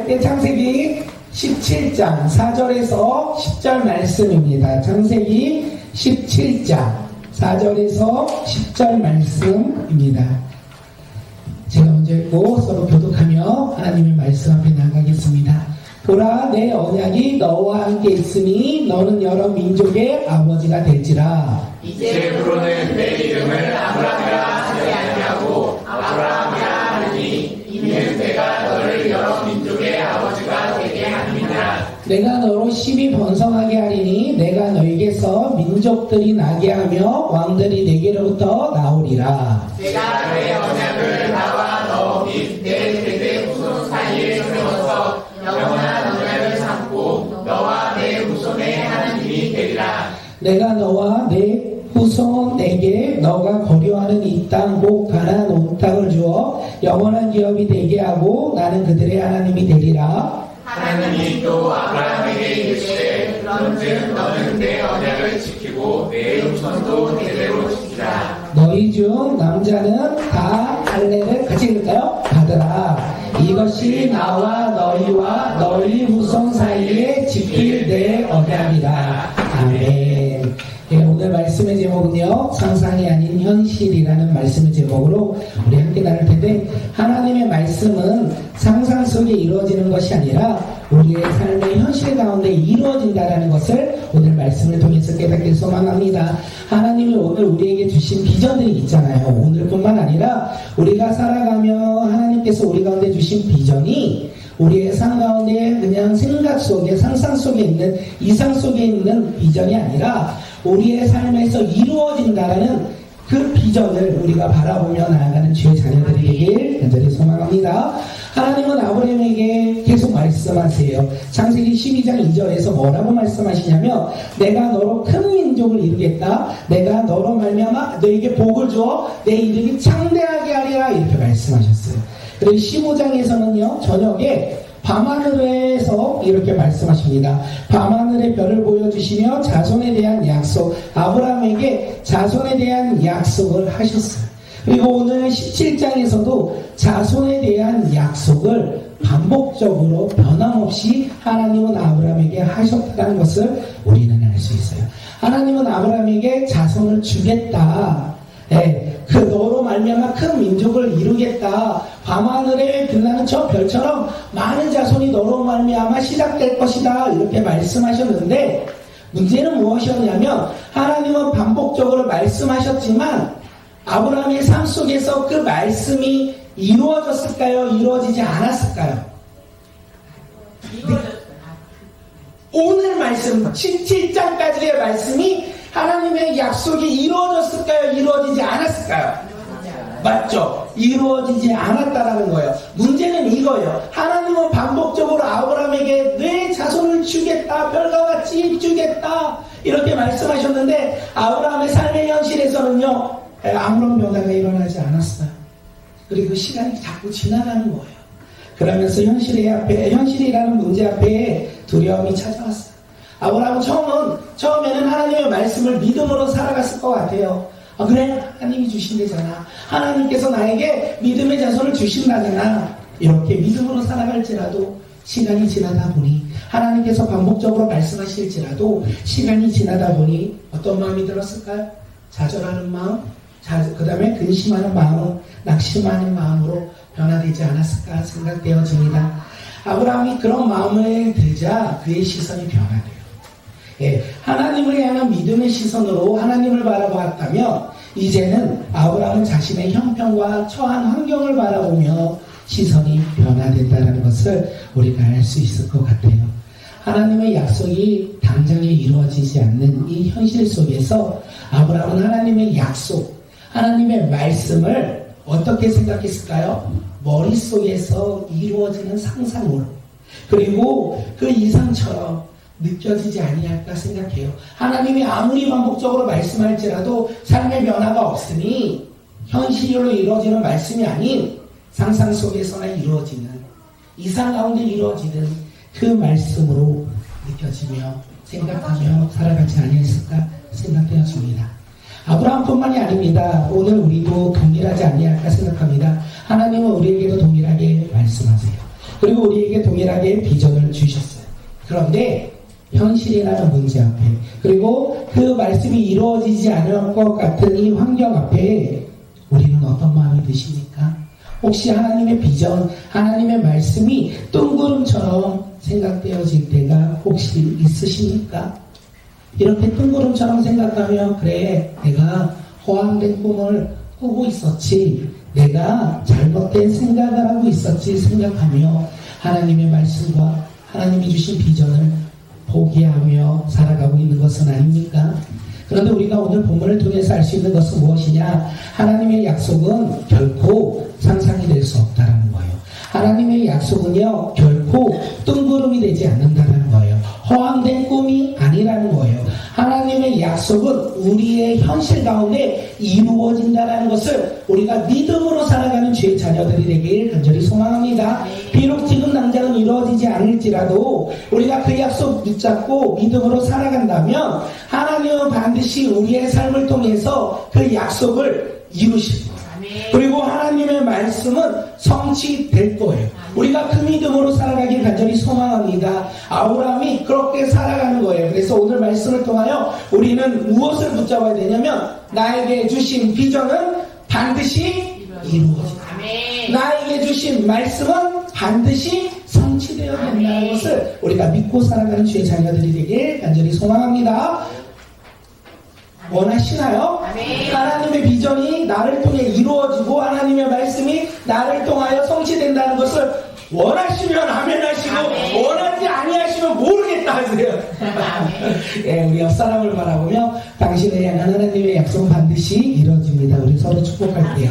할 때 창세기 17장 4절에서 10절 말씀입니다. 창세기 17장 4절에서 10절 말씀입니다. 제가 먼저 읽고 서로 교독하며 하나님의 말씀 앞에 나가겠습니다. 보라, 내 언약이 너와 함께 있으니 너는 여러 민족의 아버지가 될지라. 이제부로는 내 이름을 아브라함이라 하지 아니하고 아브라함이라 하느니 이는 내가 너를 여러 민족의 아버지가 되게 함이니라. 내가 너로 심히 번성하게 하리니 내가 너에게서 민족들이 나게 하며 왕들이 내게로부터 나오리라. 내가 내 언약을 나와 너 및 내 세대 후손 사이에 세워서 영원한 언약을 삼고 너와 내 후손의 하나님이 되리라. 내가 너와 내 후손에게 너가 거류하는 이 땅 곧 가나안 온 땅을 주어 영원한 기업이 되게 하고 나는 그들의 하나님이 되리라. 하나님이 또 아브라함에게 이르시되 그런즉 너는 내 언약을 지키고 내 후손도 대대로 지키라. 너희 중 남자는 다 할례를 같이 읽을까요? 받으라. 이것이 나와 너희와 너희 후손 사이에 지킬 내 언약이라. 아멘. 예, 오늘 말씀의 제목은요, 상상이 아닌 현실이라는 말씀의 제목으로 우리 함께 나눌 텐데, 하나님의 말씀은 상상 속에 이루어지는 것이 아니라 우리의 삶의 현실 가운데 이루어진다는 것을 오늘 말씀을 통해서 깨닫길 소망합니다. 하나님이 오늘 우리에게 주신 비전들이 있잖아요. 오늘뿐만 아니라 우리가 살아가며 하나님께서 우리 가운데 주신 비전이 우리의 삶 가운데 그냥 생각 속에, 상상 속에 있는, 이상 속에 있는 비전이 아니라 우리의 삶에서 이루어진다라는 그 비전을 우리가 바라보며 나아가는 주의 자녀들이 되길 간절히 소망합니다. 하나님은 아브라함에게 계속 말씀하세요. 창세기 12장 2절에서 뭐라고 말씀하시냐면, 내가 너로 큰 민족을 이루겠다. 내가 너로 말미암아 너에게 복을 주어 내 이름이 창대하게 하리라, 이렇게 말씀하셨어요. 그리고 15장에서는요, 저녁에 밤하늘에서 이렇게 말씀하십니다. 밤하늘의 별을 보여주시며 자손에 대한 약속, 아브라함에게 자손에 대한 약속을 하셨어요. 그리고 오늘 17장에서도 자손에 대한 약속을 반복적으로 변함없이 하나님은 아브라함에게 하셨다는 것을 우리는 알 수 있어요. 하나님은 아브라함에게 자손을 주겠다. 그 너로 말미암아 큰 민족을 이루겠다. 밤하늘에 빛나는 저 별처럼 많은 자손이 너로 말미암아 시작될 것이다, 이렇게 말씀하셨는데, 문제는 무엇이었냐면 하나님은 반복적으로 말씀하셨지만 아브라함의 삶 속에서 그 말씀이 이루어졌을까요? 이루어지지 않았을까요? 오늘 말씀 17장까지의 말씀이 하나님의 약속이 이루어졌을까요? 이루어지지 않았을까요? 맞죠? 이루어지지 않았다라는 거예요. 문제는 이거예요. 하나님은 반복적으로 아브라함에게 내 자손을 주겠다, 별과 같이 주겠다, 이렇게 말씀하셨는데 아브라함의 삶의 현실에서는요, 아무런 변화가 일어나지 않았어요. 그리고 시간이 자꾸 지나가는 거예요. 그러면서 현실이라는 문제 앞에 두려움이 찾아왔어요. 아브라함은 처음에는 하나님의 말씀을 믿음으로 살아갔을 것 같아요. 그래, 하나님이 주신대잖아. 하나님께서 나에게 믿음의 자손을 주신다잖아. 이렇게 믿음으로 살아갈지라도 시간이 지나다 보니, 하나님께서 반복적으로 말씀하실지라도 시간이 지나다 보니 어떤 마음이 들었을까요? 좌절하는 마음, 그 다음에 근심하는 마음, 낙심하는 마음으로 변화되지 않았을까 생각되어집니다. 아브라함이 그런 마음을 들자 그의 시선이 변화돼요. 하나님을 향한 믿음의 시선으로 하나님을 바라보았다면, 이제는 아브라함은 자신의 형편과 처한 환경을 바라보며 시선이 변화된다는 것을 우리가 알 수 있을 것 같아요. 하나님의 약속이 당장에 이루어지지 않는 이 현실 속에서 아브라함은 하나님의 약속, 하나님의 말씀을 어떻게 생각했을까요? 머릿속에서 이루어지는 상상으로, 그리고 그 이상처럼 느껴지지 아니할까 생각해요. 하나님이 아무리 반복적으로 말씀할지라도 삶의 변화가 없으니 현실로 이루어지는 말씀이 아닌 상상 속에서나 이루어지는, 이상 가운데 이루어지는 그 말씀으로 느껴지며 생각하며 살아가지 아니했을까 생각되었습니다. 아브라함뿐만이 아닙니다. 오늘 우리도 동일하지 아니할까 생각합니다. 하나님은 우리에게도 동일하게 말씀하세요. 그리고 우리에게 동일하게 비전을 주셨어요. 그런데 현실이라는 문제 앞에, 그리고 그 말씀이 이루어지지 않을 것 같은 이 환경 앞에 우리는 어떤 마음이 드십니까? 혹시 하나님의 비전, 하나님의 말씀이 뜬구름처럼 생각되어질 때가 혹시 있으십니까? 이렇게 뜬구름처럼 생각하면, 그래, 내가 허황된 꿈을 꾸고 있었지, 내가 잘못된 생각을 하고 있었지 생각하며 하나님의 말씀과 하나님이 주신 비전을 포기하며 살아가고 있는 것은 아닙니까? 그런데 우리가 오늘 본문을 통해서 알 수 있는 것은 무엇이냐? 하나님의 약속은 결코 상상이 될 수 없다는 거예요. 하나님의 약속은요, 결코 뜬구름이 되지 않는다는 거예요. 허황된 꿈이 아니라는 거예요. 하나님의 약속은 우리의 현실 가운데 이루어진다는 것을 우리가 믿음으로 살아가는 주의 자녀들이 되길 간절히 소망합니다. 비록 지금 당장은 이루어지지 않을지라도 우리가 그 약속 붙잡고 믿음으로 살아간다면 하나님은 반드시 우리의 삶을 통해서 그 약속을 이루실 거예요. 그리고 하나님의 말씀은 성취될 거예요. 우리가 그 믿음으로 살아가길 간절히 소망합니다. 아브라함이 그렇게 살아가는 거예요. 그래서 오늘 말씀을 통하여 우리는 무엇을 붙잡아야 되냐면, 나에게 주신 비전은 반드시 이루어진다. 나에게 주신 말씀은 반드시 성취되어야 된다는 것을 우리가 믿고 살아가는 주의 자녀들이 되길 간절히 소망합니다. 원하시나요? 하나님의 비전이 나를 통해 이루어지고 하나님의 말씀이 나를 통하여 성취된다는 것을 원하시면 아멘 하시고, 원하지 아니하시면 모르겠다 하세요. 예, 우리 옆 사람을 바라보며 당신을 향한 하나님의 약속은 반드시 이루어집니다. 우리 서로 축복할게요.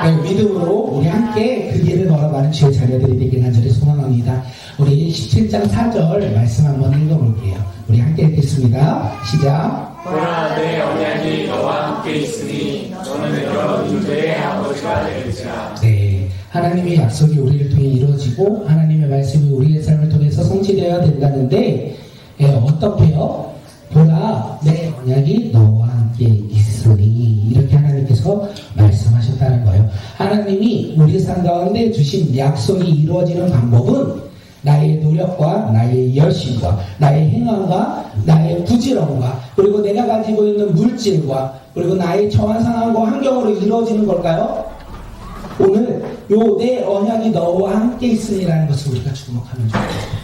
네, 믿음으로 우리 함께 그 길을 걸어가는 주의 자녀들이 되길 간절히 소망합니다. 우리 17장 4절 말씀 한번 읽어볼게요. 우리 함께 읽겠습니다. 시작. 보라, 내 언약이 너와 함께 있으니 너는 여러 민족의 아버지가 되리라. 네, 하나님의 약속이 우리를 통해 이루어지고 하나님의 말씀이 우리의 삶을 통해서 성취되어야 된다는데, 어떻게요? 보라, 내 언약이 너와 함께 있으니, 이렇게 하나님께서 말씀하셨다는 거예요. 하나님이 우리 삶 가운데 주신 약속이 이루어지는 방법은 나의 노력과 나의 열심과 나의 행함과 나의 부지런과 그리고 내가 가지고 있는 물질과 그리고 나의 처한 상황과 환경으로 이루어지는 걸까요? 오늘 요 내 언약이 너와 함께 있으니라는 것을 우리가 주목하면 좋겠습니다.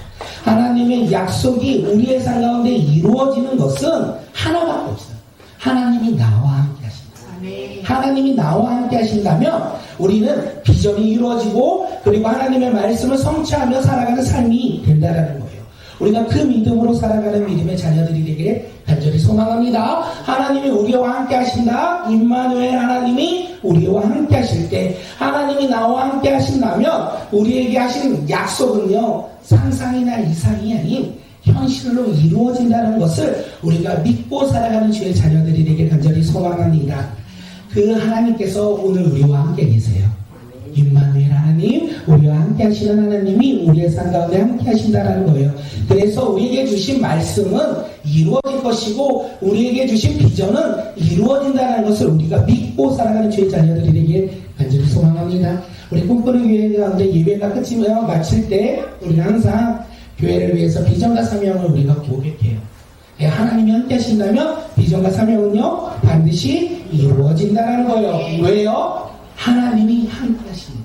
하나님의 약속이 우리의 삶 가운데 이루어지는 것은 하나밖에 없어요. 하나님이 나와 함께 하신다. 하나님이 나와 함께 하신다면 우리는 비전이 이루어지고 그리고 하나님의 말씀을 성취하며 살아가는 삶이 된다는 거예요. 우리가 그 믿음으로 살아가는 믿음의 자녀들이 되길 간절히 소망합니다. 하나님이 우리와 함께 하신다. 임마누엘 하나님이 우리와 함께 하실 때, 하나님이 나와 함께 하신다면 우리에게 하신 약속은요, 상상이나 이상이 아닌 현실로 이루어진다는 것을 우리가 믿고 살아가는 주의 자녀들이 되길 간절히 소망합니다. 그 하나님께서 오늘 우리와 함께 계세요. 임마누엘 하나님, 우리와 함께 하시는 하나님이 우리의 삶 가운데 함께 하신다는 거예요. 그래서 우리에게 주신 말씀은 이루어질 것이고 우리에게 주신 비전은 이루어진다는 것을 우리가 믿고 살아가는 주의 자녀들이 되길 간절히 소망합니다. 우리 꿈꾸는 교회 가운데 예배가 끝이며 마칠 때 우리는 항상 교회를 위해서 비전과 사명을 우리가 고백해요. 하나님이 함께 하신다면 비전과 사명은요 반드시 이루어진다는 거예요. 왜요? 하나님이 함께 하시니까.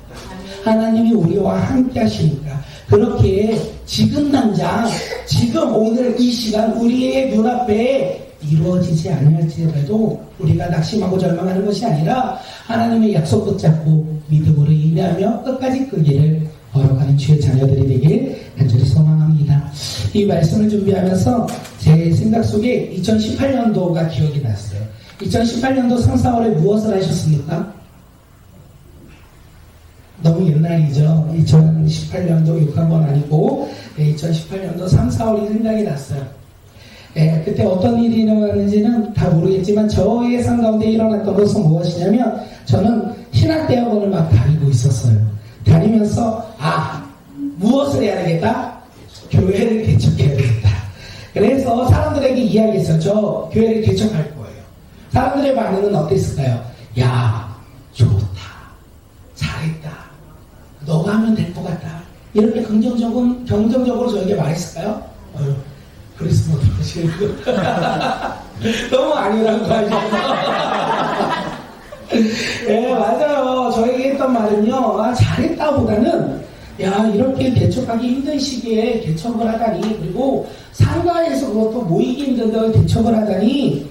하나님이 우리와 함께 하시니까. 그렇게 지금 당장, 지금 오늘 이 시간 우리의 눈앞에 이루어지지 않을지라도 우리가 낙심하고 절망하는 것이 아니라 하나님의 약속 붙잡고 믿음으로 인내하며 끝까지 그 길을 걸어가는 주의 자녀들이 되길 간절히 소망합니다. 이 말씀을 준비하면서 제 생각 속에 2018년도가 기억이 났어요. 2018년도 3, 4월에 무엇을 하셨습니까? 너무 옛날이죠. 2018년도 6학번 아니고 2018년도 3, 4월이 생각이 났어요. 그때 어떤 일이 일어났는지는 다 모르겠지만 저의 삶 가운데 일어났던 것은 무엇이냐면 저는 신학대학원을 막 다니고 있었어요. 다니면서 무엇을 해야 되겠다? 교회를 개척해야 되겠다. 그래서 사람들에게 이야기했어요. 저 교회를 개척할 거예요. 사람들의 반응은 어땠을까요? 야, 좋다. 잘했다. 너가 하면 될 것 같다. 이렇게 긍정적으로 저에게 말했을까요? 그랬으면 어떡하시겠어요? 너무 아니라는 거 알죠? 네, 맞아요. 저에게 했던 말은요, 잘했다 보다는, 야, 이렇게 개척하기 힘든 시기에 개척을 하다니, 그리고 상가에서 그것도 모이기 힘든데 개척을 하다니,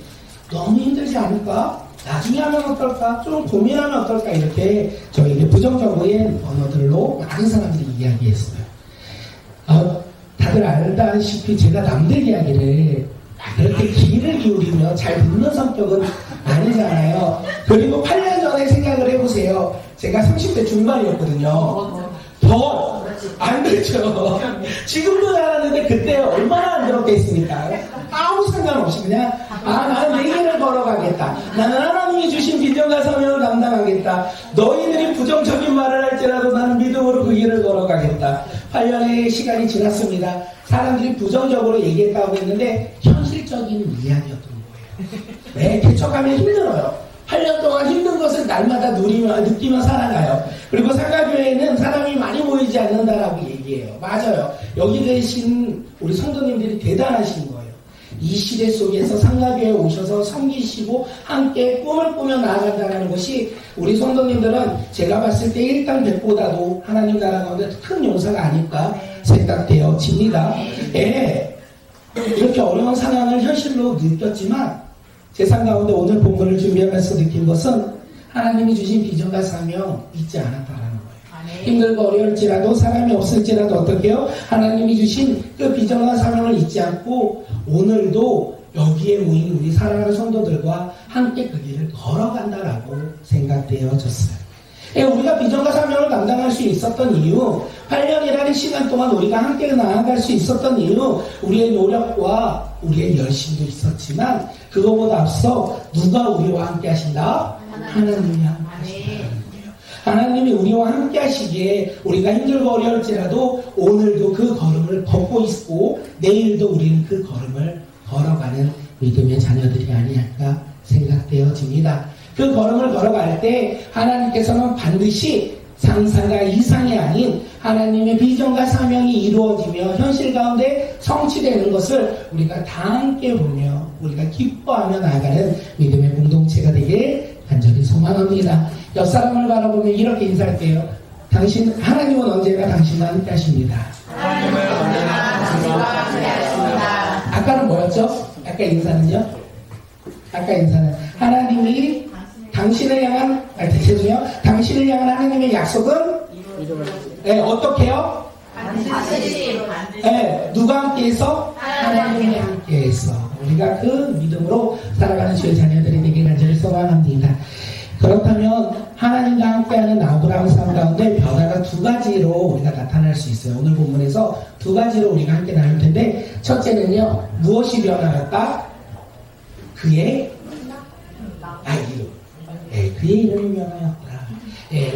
너무 힘들지 않을까? 나중에 하면 어떨까? 좀 고민하면 어떨까? 이렇게 저에게 부정적인 언어들로 많은 사람들이 이야기했어요. 다들 알다시피 제가 남들 이야기를 그렇게 귀를 기울이며 잘 듣는 성격은 아니잖아요. 그리고 8년 전에 생각을 해보세요. 제가 30대 중반이었거든요. 더 안 되죠. 지금도 잘하는데 그때 얼마나 안 들었겠습니까? 아무 상관없이 그냥 나는 내 길을 걸어가겠다. 나는 하나님이 주신 비전과 사명을 감당하겠다. 너희들이 부정적인 말을 할지라도 나는 믿음으로 그 길을 걸어가겠다. 8년의 시간이 지났습니다. 사람들이 부정적으로 얘기했다고 했는데 현실적인 이야기였던 거예요. 네, 개척하면 힘들어요. 8년 동안 힘든 것을 날마다 느끼며 살아가요. 그리고 상가교회에는 사람이 많이 모이지 않는다라고 얘기해요. 맞아요. 여기 계신 우리 성도님들이 대단하신 거예요. 이 시대 속에서 상가교회에 오셔서 섬기시고 함께 꿈을 꾸며 나아간다는 것이 우리 성도님들은 제가 봤을 때 일당 100보다도 하나님 나라 가운데 큰 용사가 아닐까 생각되어집니다. 예, 이렇게 어려운 상황을 현실로 느꼈지만 제 삶 가운데 오늘 본문을 준비하면서 느낀 것은 하나님이 주신 비전과 사명 잊지 않았다라는 거예요. 힘들고 어려울지라도 사람이 없을지라도 어떻게요? 하나님이 주신 그 비전과 사명을 잊지 않고 오늘도 여기에 모인 우리 사랑하는 성도들과 함께 그 길을 걸어간다라고 생각되어졌어요. 우리가 비전과 사명을 감당할 수 있었던 이유, 8년이라는 시간 동안 우리가 함께 나아갈 수 있었던 이유, 우리의 노력과 우리의 열심도 있었지만 그거보다 앞서 누가 우리와 함께 하신다? 하나님이 함께 하신다는 거예요. 하나님이 우리와 함께 하시기에 우리가 힘들고 어려울지라도 오늘도 그 걸음을 걷고 있고 내일도 우리는 그 걸음을 걸어가는 믿음의 자녀들이 아니할까 생각되어집니다. 그 걸음을 걸어갈 때 하나님께서는 반드시 상상과 이상이 아닌 하나님의 비전과 사명이 이루어지며 현실 가운데 성취되는 것을 우리가 다 함께 보며 우리가 기뻐하며 나아가는 믿음의 공동체가 되길 간절히 소망합니다. 옆 사람을 바라보며 이렇게 인사할게요. 하나님은 언제나 당신과 함께 하십니다. 하나님은 언제나 당신과 함께 하십니다. 아까는 뭐였죠? 아까 인사는 하나님이 당신을 향한 당신을 향한 하나님의 약속은 어떻게요? 반드시 누가 함께해서? 하나님이 함께해서 우리가 그 믿음으로 살아가는 주의 자녀들이 되길 간절히 소망합니다. 그렇다면 하나님과 함께하는 아브라함 삶 가운데 변화가 두 가지로 우리가 나타날 수 있어요. 오늘 본문에서 두 가지로 우리가 함께 나눌 텐데 첫째는요, 무엇이 변화할까? 그의 이름. 그의 이름이 변화였더라.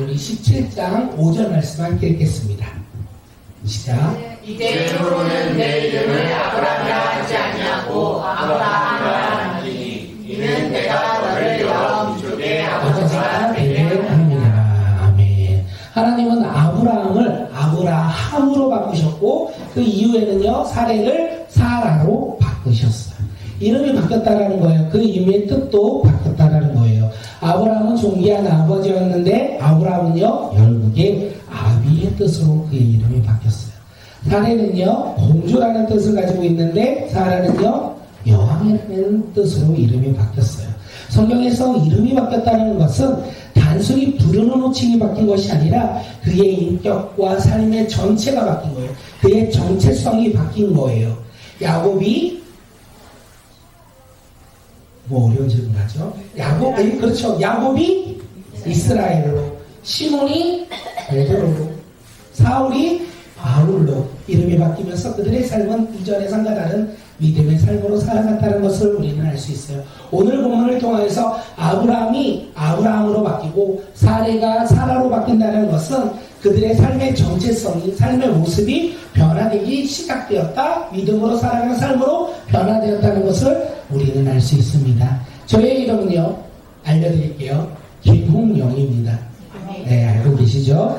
우리 17장 5절 말씀 함께 읽겠습니다. 시작. 이제부로는 내 이름을 아브라함이라 하지 아니하고 아브라함이라 하리니 이는 내가 너를 여러 민족의 아버지가 되게 합니다. 아멘. 하나님은 아브라함을 아브라함으로 바꾸셨고 그 이후에는요 사례를 사라로 바꾸셨어요. 이름이 바뀌었다라는 거예요. 그 이름의 뜻도 바뀌었다라는 거예요. 아브라함은 존귀한 아버지였는데 아브라함은요 열국의 아비의 뜻으로 그의 이름이 바뀌었어요. 사례는요 공주라는 뜻을 가지고 있는데 사라는요 여왕이라는 뜻으로 이름이 바뀌었어요. 성경에서 이름이 바뀌었다는 것은 단순히 부르는 호칭이 바뀐 것이 아니라 그의 인격과 삶의 전체가 바뀐 거예요. 그의 정체성이 바뀐 거예요. 야곱이 어려운 질문 하죠. 야곱이 이스라엘로, 시몬이 베드로로, 사울이 바울로 이름이 바뀌면서 그들의 삶은 이전의 삶과 다른 믿음의 삶으로 살아갔다는 것을 우리는 알 수 있어요. 오늘 본문을 통해서 아브라함이 아브라함으로 바뀌고 사례가 사라로 바뀐다는 것은 그들의 삶의 정체성이, 삶의 모습이 변화되기 시작되었다. 믿음으로 살아가는 삶으로 변화되었다는 것을 우리는 알 수 있습니다. 저의 이름은요, 알려드릴게요. 김홍영입니다. 네, 알고 계시죠?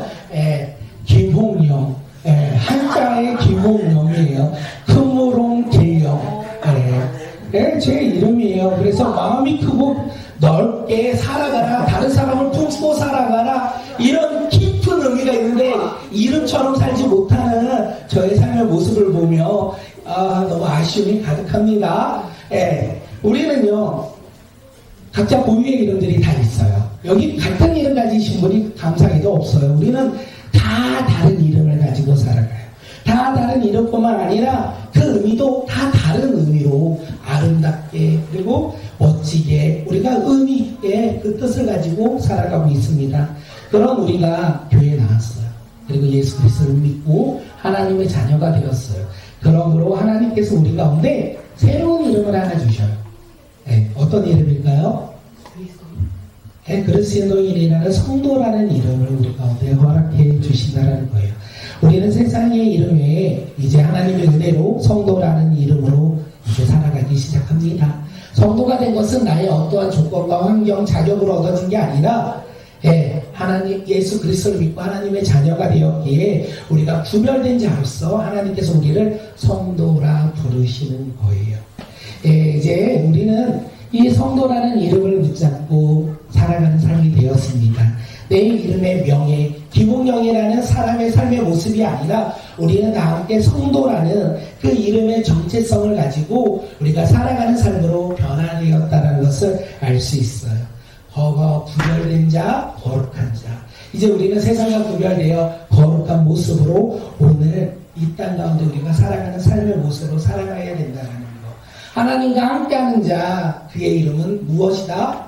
김홍영. 한자의 김홍영이에요. 큰무롱 계영. 제 이름이에요. 그래서 마음이 크고 넓게 살아가라, 다른 사람을 품고 살아가라, 이런 깊은 의미가 있는데 이름처럼 살지 못하는 저의 삶의 모습을 보며 너무 아쉬움이 가득합니다. 우리는요 각자 고유의 이름들이 다 있어요. 여기 같은 이름 가지신 분이 감사히도 없어요. 우리는 다 다른 이름을 가지고 살아가요. 다 다른 이름뿐만 아니라 그 의미도 다 다른 의미로 아름답게 그리고 멋지게 우리가 의미 있게 그 뜻을 가지고 살아가고 있습니다. 그런 우리가 교회에 나왔어요. 그리고 예수 그리스도를 믿고 하나님의 자녀가 되었어요. 그러므로 하나님께서 우리 가운데 새로운 이름을 하나 주셔요. 어떤 이름일까요? 그리스도인이라는 성도라는 이름을 우리 가운데 허락해 주신다는 거예요. 우리는 세상의 이름 외에 이제 하나님의 은혜로 성도라는 이름으로 이제 살아가기 시작합니다. 성도가 된 것은 나의 어떠한 조건과 환경, 자격으로 얻어진 게 아니라 하나님 예수 그리스도를 믿고 하나님의 자녀가 되었기에 우리가 구별된 자로서 하나님께서 우리를 성도라 부르시는 거예요. 이제 우리는 이 성도라는 이름을 붙잡고 살아가는 삶이 되었습니다. 내 이름의 명예, 김홍영이라는 사람의 삶의 모습이 아니라 우리는 다 함께 성도라는 그 이름의 정체성을 가지고 우리가 살아가는 삶으로 변화되었다는 것을 알 수 있어요. 구별된 자, 거룩한 자. 이제 우리는 세상과 구별되어 거룩한 모습으로 오늘 이 땅 가운데 우리가 살아가는 삶의 모습으로 살아가야 된다는 거. 하나님과 함께하는 자, 그의 이름은 무엇이다?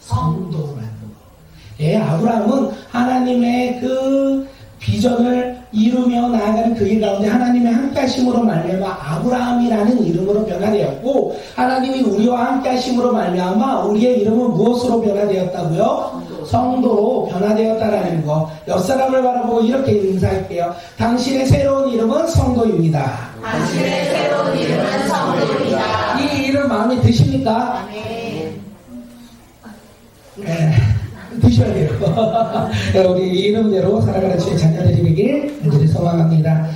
성도라는 거. 아브라함은 하나님의 그 비전을 이루며 나아가는 그의 가운데 하나님의 함께하심으로 말미암아 아브라함이라는 이름으로 변화되었고, 하나님이 우리와 함께하심으로 말미암아 우리의 이름은 무엇으로 변화되었다고요? 성도로 변화되었다라는 거. 옆 사람을 바라보고 이렇게 인사할게요. 당신의 새로운 이름은 성도입니다. 당신의 새로운 이름은 성도입니다. 이 이름 마음에 드십니까? 아멘. 드셔야 돼요. 우리 이름대로 살아가는 주의 자녀들이 되길 간절히 소망합니다.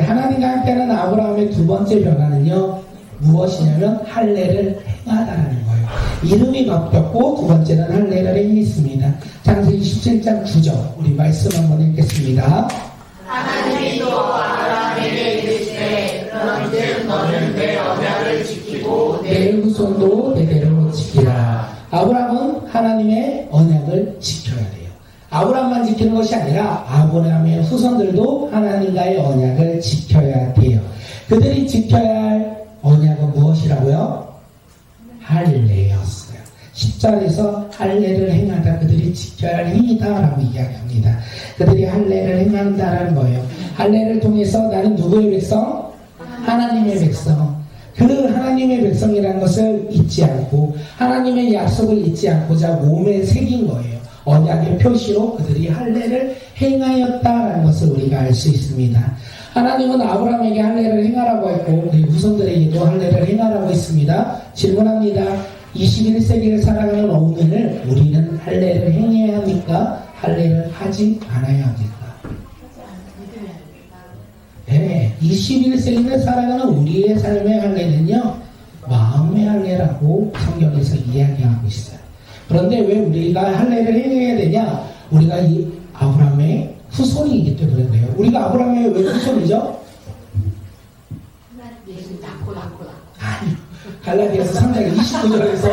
하나님과 함께하는 아브라함의 두 번째 변화는요, 무엇이냐면 할례를 행하다라는 거예요. 이름이 바뀌었고 두 번째는 할례를 행했습니다. 창세기 17장 9절 우리 말씀 한번 읽겠습니다. 하나님이 또 아브라함에게 이르시되 그런즉 너는 내 언약을 지키고 내 후손도 내대로 지키라. 아브라함은 하나님의 언약을 지켜야 돼요. 아브라함만 지키는 것이 아니라 아브라함의 후손들도 하나님과의 언약을 지켜야 돼요. 그들이 지켜야 할 언약은 무엇이라고요? 할례였어요. 10절에서 할례를 행하다, 그들이 지켜야 할 행위다라고 이야기합니다. 그들이 할례를 행한다라는 거예요. 할례를 통해서 나는 누구의 백성? 하나님의 백성. 그 하나님의 백성이라는 것을 잊지 않고 하나님의 약속을 잊지 않고자 몸에 새긴 거예요. 언약의 표시로 그들이 할례를 행하였다라는 것을 우리가 알 수 있습니다. 하나님은 아브라함에게 할례를 행하라고 했고 우리 후손들에게도 할례를 행하라고 했습니다. 질문합니다. 21세기를 살아가는 오늘 우리는 할례를 행해야 합니까? 할례를 하지 않아야 합니까? 21세기를 살아가는 우리의 삶의 할례는요, 마음의 할례라고 성경에서 이야기하고 있어요. 그런데 왜 우리가 할례를 행해야 되냐? 우리가 이 아브라함의 후손이기 때문에 그래요. 우리가 아브라함의 왜 후손이죠? 아니, 갈라디아서 3장 29절에서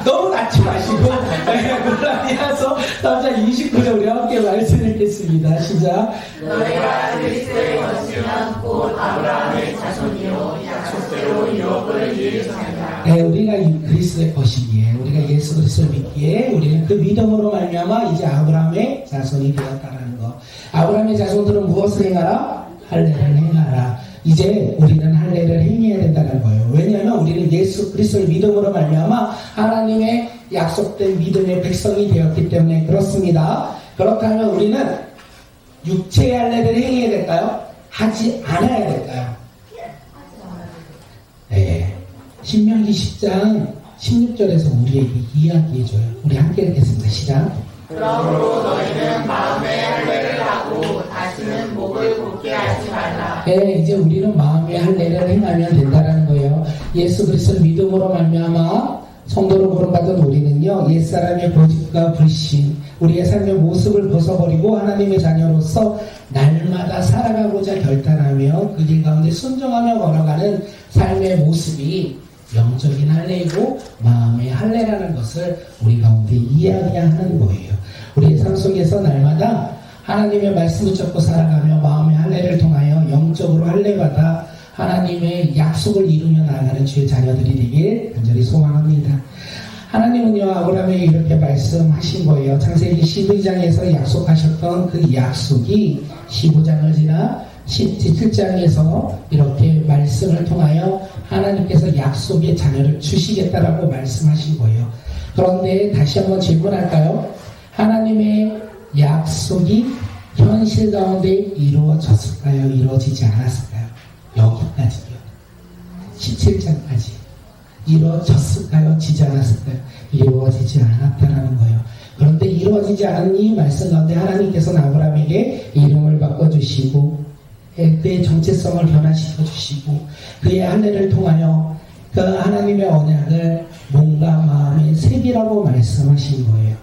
너무 낳지 마시고 갈라디아서 3장 29절 우리 함께 말씀 읽겠습니다. 시작. 너희가 그리스도의 것이면 곧 아브라함의 자손이요 약속대로 유업을 이루리라. 우리가 이 그리스도의 것이기에 우리가 예수 그리스도를 믿기에 우리는 그 믿음으로 말미암아 이제 아브라함의 자손이 되었다는 거. 아브라함의 자손들은 무엇을 행하라? 할례를 행하라. 이제 우리는 할례를 행해야 된다는 거예요. 왜냐하면 우리는 예수 그리스도를 믿음으로 말미암아 하나님의 약속된 믿음의 백성이 되었기 때문에 그렇습니다. 그렇다면 우리는 육체의 할례를 행해야 될까요? 하지 않아야 될까요? 네. 신명기 10장 16절에서 우리에게 이야기해줘요. 우리 함께 읽겠습니다. 시작. 그러므로 너희는 마음의 할례를 하고 다시는 목을 곱게 하지 말라. 이제 우리는 마음의 할례를 행하면 된다라는 거예요. 예수 그리스도를 믿음으로 말미암아 성도로 부름받은 우리는요, 옛사람의 고집과 불신, 우리의 삶의 모습을 벗어버리고 하나님의 자녀로서 날마다 살아가고자 결단하며 그 길 가운데 순종하며 걸어가는 삶의 모습이 영적인 할례이고 마음의 할례라는 것을 우리 가운데 이야기하는 거예요. 우리의 삶 속에서 날마다 하나님의 말씀 붙잡고 살아가며 마음의 할례를 통하여 영적으로 할례받아 하나님의 약속을 이루며 나아가는 주의 자녀들이 되길 간절히 소망합니다. 하나님은요, 아브라함에게 이렇게 말씀하신 거예요. 창세기 12장에서 약속하셨던 그 약속이 15장을 지나 17장에서 이렇게 말씀을 통하여 하나님께서 약속의 자녀를 주시겠다라고 말씀하신 거예요. 그런데 다시 한번 질문할까요? 하나님의 약속이 현실 가운데 이루어졌을까요? 이루어지지 않았을까요? 여기까지요. 17장까지. 이루어졌을까요? 지지 않았을까요? 이루어지지 않았다라는 거예요. 그런데 이루어지지 않은 이 말씀 가운데 하나님께서는 아브라함에게 이름을 바꿔주시고 그의 정체성을 변화시켜 주시고 그의 할례를 통하여 그 하나님의 언약을 몸과 마음에 새기라고 말씀하신 거예요.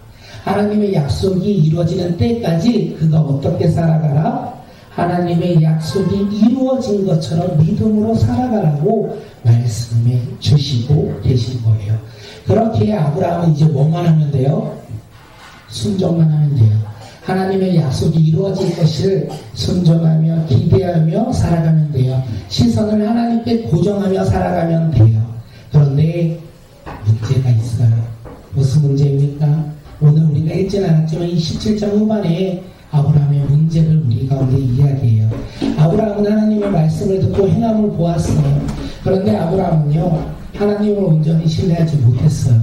하나님의 약속이 이루어지는 때까지 그가 어떻게 살아가라? 하나님의 약속이 이루어진 것처럼 믿음으로 살아가라고 말씀해 주시고 계신 거예요. 그렇게 아브라함은 이제 뭐만 하면 돼요? 순종만 하면 돼요. 하나님의 약속이 이루어질 것을 순종하며 기대하며 살아가면 돼요. 시선을 하나님께 고정하며 살아가면 돼요. 그런데 문제가 있어요. 무슨 문제입니까? 오늘 우리가 읽지는 않았지만 이 17장 후반에 아브라함의 문제를 우리 가운데 이야기해요. 아브라함은 하나님의 말씀을 듣고 행함을 보았어요. 그런데 아브라함은요, 하나님을 온전히 신뢰하지 못했어요.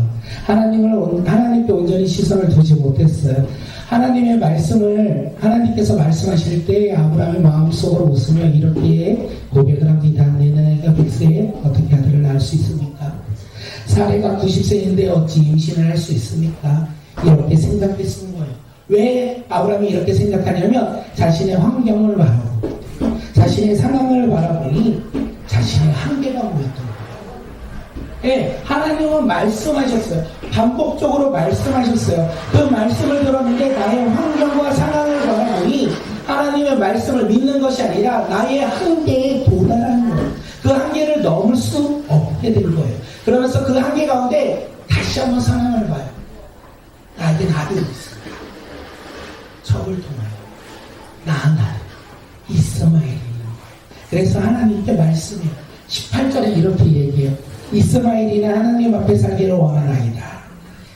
하나님께 온전히 시선을 두지 못했어요. 하나님의 말씀을 하나님께서 말씀하실 때 아브라함의 마음속으로 웃으며 이렇게 고백을 합니다. 내 나이가 100세에 어떻게 아들을 낳을 수 있습니까? 사례가 90세인데 어찌 임신을 할 수 있습니까? 이렇게 생각했던 거예요. 왜 아브라함이 이렇게 생각하냐면 자신의 환경을 바라보고 자신의 상황을 바라보니 자신의 한계가 보였던 거예요. 예, 하나님은 말씀하셨어요. 반복적으로 말씀하셨어요. 그 말씀을 들었는데 나의 환경과 상황을 바라보니 하나님의 말씀을 믿는 것이 아니라 나의 한계에 도달하는 거예요. 그 한계를 넘을 수 없게 된 거예요. 그러면서 그 한계 가운데 다시 한번 상황을 봐요. 나에겐 아들이 있어. 적을 통하여 낳은 아들 이스마엘이 있는 거예요. 그래서 하나님께 말씀해요. 18절에 이렇게 얘기해요. 이스마엘이는 하나님 앞에 살기를 원하나이다.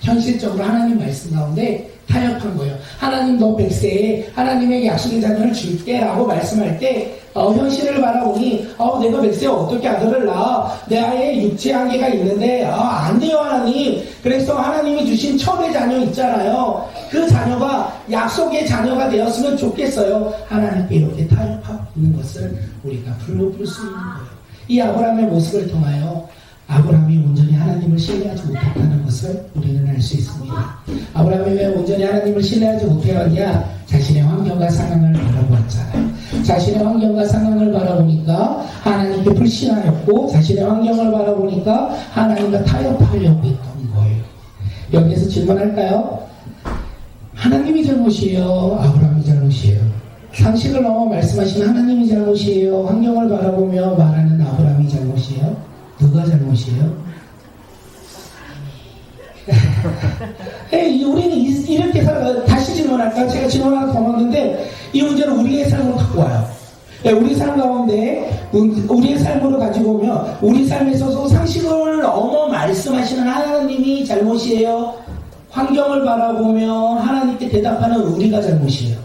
현실적으로 하나님 말씀 가운데 타협한 거예요. 하나님 너 100세에 하나님의 약속의 자녀를 줄게 라고 말씀할 때 현실을 바라보니 내가 100세에 어떻게 아들을 낳아? 내 아이의 육체 한계가 있는데 안 돼요 하나님. 그래서 하나님이 주신 천의 자녀 있잖아요. 그 자녀가 약속의 자녀가 되었으면 좋겠어요. 하나님께 이렇게 타협하고 있는 것을 우리가 불러볼 수 있는 거예요. 이 아브라함의 모습을 통하여 아브라함이 온전히 하나님을 신뢰하지 못했다는 것을 우리는 알 수 있습니다. 아브라함이 왜 온전히 하나님을 신뢰하지 못해왔냐? 자신의 환경과 상황을 바라보았잖아요. 자신의 환경과 상황을 바라보니까 하나님께 불신하였고 자신의 환경을 바라보니까 하나님과 타협하려고 했던 거예요. 여기에서 질문할까요? 하나님이 잘못이에요? 아브라함이 잘못이에요? 상식을 넘어 말씀하신 하나님이 잘못이에요? 환경을 바라보며 말하는 아브라함이 잘못이에요? 누가 잘못이에요? 우리는 이렇게 살아가요. 다시 질문할까요? 제가 질문 하나 더 넣었는데 이 문제는 우리의 삶으로 갖고 와요. 우리 삶 가운데 우리의 삶으로 가지고 오면 우리 삶에 있어서 상식을 넘어 말씀하시는 하나님이 잘못이에요? 환경을 바라보며 하나님께 대답하는 우리가 잘못이에요?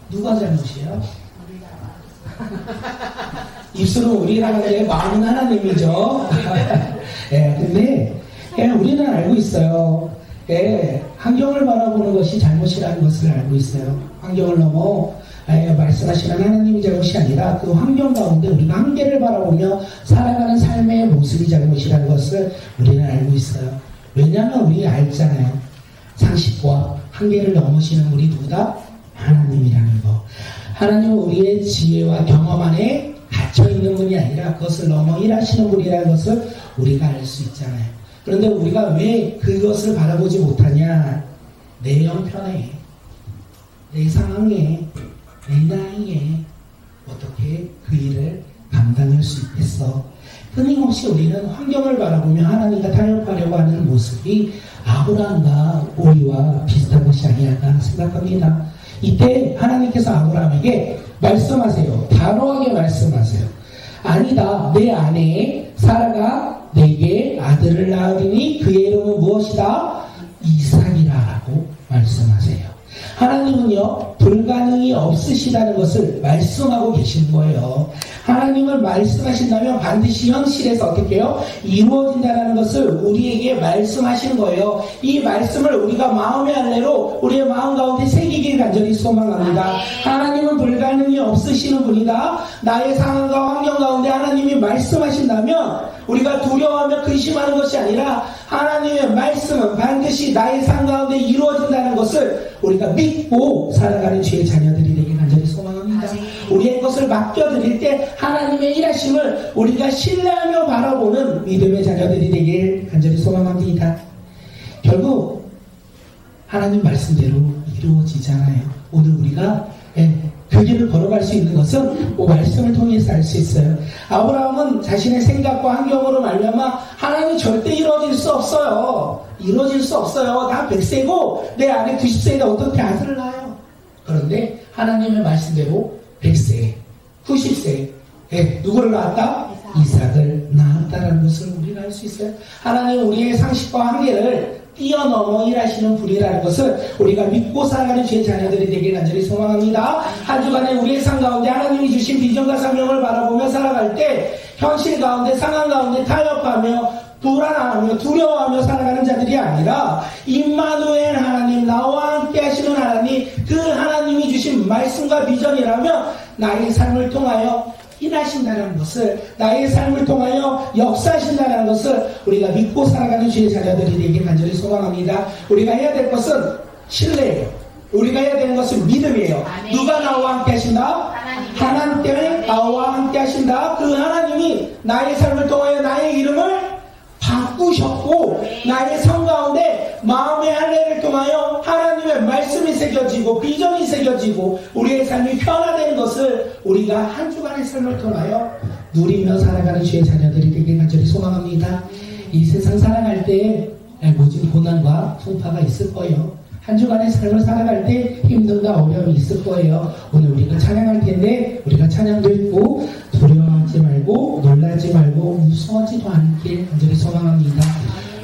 누가 잘못이에요? 입술은 우리가 하는데 마음은 하나님이죠. 근데 우리는 알고 있어요. 환경을 바라보는 것이 잘못이라는 것을 알고 있어요. 환경을 넘어 말씀하시는 하나님이 잘못이 아니라 그 환경 가운데 우리가 한계를 바라보며 살아가는 삶의 모습이 잘못이라는 것을 우리는 알고 있어요. 왜냐하면 우리 알잖아요. 상식과 한계를 넘으시는 분이 누구다? 하나님이라는 거. 하나님은 우리의 지혜와 경험 안에 갇혀있는 분이 아니라 그것을 넘어 일하시는 분이라는 것을 우리가 알 수 있잖아요. 그런데 우리가 왜 그것을 바라보지 못하냐? 내 형편에, 내 상황에, 내 나이에 어떻게 그 일을 감당할 수 있겠어? 끊임없이 우리는 환경을 바라보며 하나님과 타협하려고 하는 모습이 아브라함과 우리와 비슷한 것이 아니었나 생각합니다. 이때 하나님께서 아브라함에게 말씀하세요. 단호하게 말씀하세요. 아니다. 내 아내 사라가 내게 아들을 낳으리니 그의 이름은 무엇이다? 이삭이라 라고 말씀하세요. 하나님은요, 불가능이 없으시다는 것을 말씀하고 계신 거예요. 하나님을 말씀하신다면 반드시 현실에서 어떻게 해요? 이루어진다는 것을 우리에게 말씀하시는 거예요. 이 말씀을 우리가 마음의 할례로 우리의 마음 가운데 새기길 간절히 소망합니다. 하나님은 불가능이 없으시는 분이다. 나의 상황과 환경 가운데 하나님이 말씀하신다면 우리가 두려워하며 근심하는 것이 아니라 하나님의 말씀은 반드시 나의 삶 가운데 이루어진다는 것을 우리가 믿고 살아가는 주의 자녀들이 되길 간절히 소망합니다. 우리의 것을 맡겨드릴 때 하나님의 일하심을 우리가 신뢰하며 바라보는 믿음의 자녀들이 되길 간절히 소망합니다. 결국 하나님 말씀대로 이루어지잖아요. 오늘 우리가 그 길을 걸어갈 수 있는 것은 말씀을 통해서 알 수 있어요. 아브라함은 자신의 생각과 환경으로 말미암아 하나님이 절대 이루어질 수 없어요. 이루어질 수 없어요. 나 100세고 내 아내 90세인데 어떻게 아들을 낳아요? 그런데 하나님의 말씀대로 100세, 90세 누구를 낳았다? 이삭을 낳았다라는 것을 우리가 알 수 있어요. 하나님 우리의 상식과 한계를 뛰어넘어 일하시는 분이라는 것을 우리가 믿고 살아가는 주의 자녀들이 되길 간절히 소망합니다. 한 주간에 우리의 삶 가운데 하나님이 주신 비전과 사명을 바라보며 살아갈 때 현실 가운데 상황 가운데 타협하며 불안하며 두려워하며 살아가는 자들이 아니라 임마누엘 하나님, 나와 함께 하시는 하나님, 그 하나님이 주신 말씀과 비전이라면 나의 삶을 통하여 일하신다는 것을, 나의 삶을 통하여 역사하신다는 것을 우리가 믿고 살아가는 주의 자녀들이 되길 간절히 소망합니다. 우리가 해야 될 것은 신뢰예요. 우리가 해야 되는 것은 믿음이에요. 아멘. 누가 나와 함께 하신다? 하나님 때문에 나와 함께 하신다. 그 하나님이 나의 삶을 통하여 나의 이름을 바꾸셨고 나의 삶 가운데 마음의 할례를 통하여 하나님의 말씀이 새겨지고 비전이 새겨지고 우리의 삶이 변화되는 것을 우리가 한 주간의 삶을 통하여 누리며 살아가는 주의 자녀들이 되길 간절히 소망합니다. 이 세상 살아갈 때 모진 고난과 풍파가 있을 거예요. 한 주간의 삶을 살아갈 때 힘듦과 어려움이 있을 거예요. 오늘 우리가 찬양할 텐데 우리가 찬양도 있고 두려워하지 말고 놀라지 말고 무서워하지도 않길 간절히 소망합니다.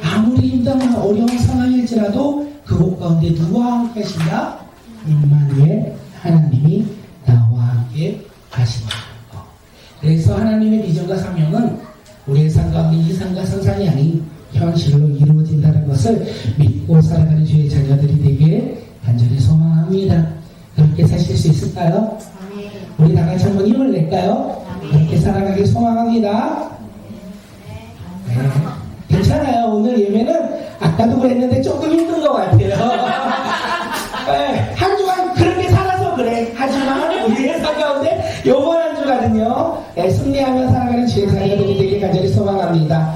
아무리 힘든 어려운 상황일지라도 그곳 가운데 누구와 함께 하신다? 임마누엘 하나님이 나와 함께 하신다. 그래서 하나님의 비전과 사명은 우리의 삶 가운데 이상과 상상이 아닌 현실로 이루어진다는 것을 믿고 살아가는 주의 자녀들이 되길 간절히 소망합니다. 그렇게 사실 수 있을까요? 우리 다 같이 한번 힘을 낼까요? 그렇게 살아가길 소망합니다. 네. 괜찮아요. 오늘 예배는 아까도 그랬는데 조금 힘든 것 같아요. 네. 한 주간 그렇게 살아서 그래. 하지만 우리의 삶 가운데 요번 한 주간은요 승리하며 살아가는 주의 자녀들이 되길 간절히 소망합니다.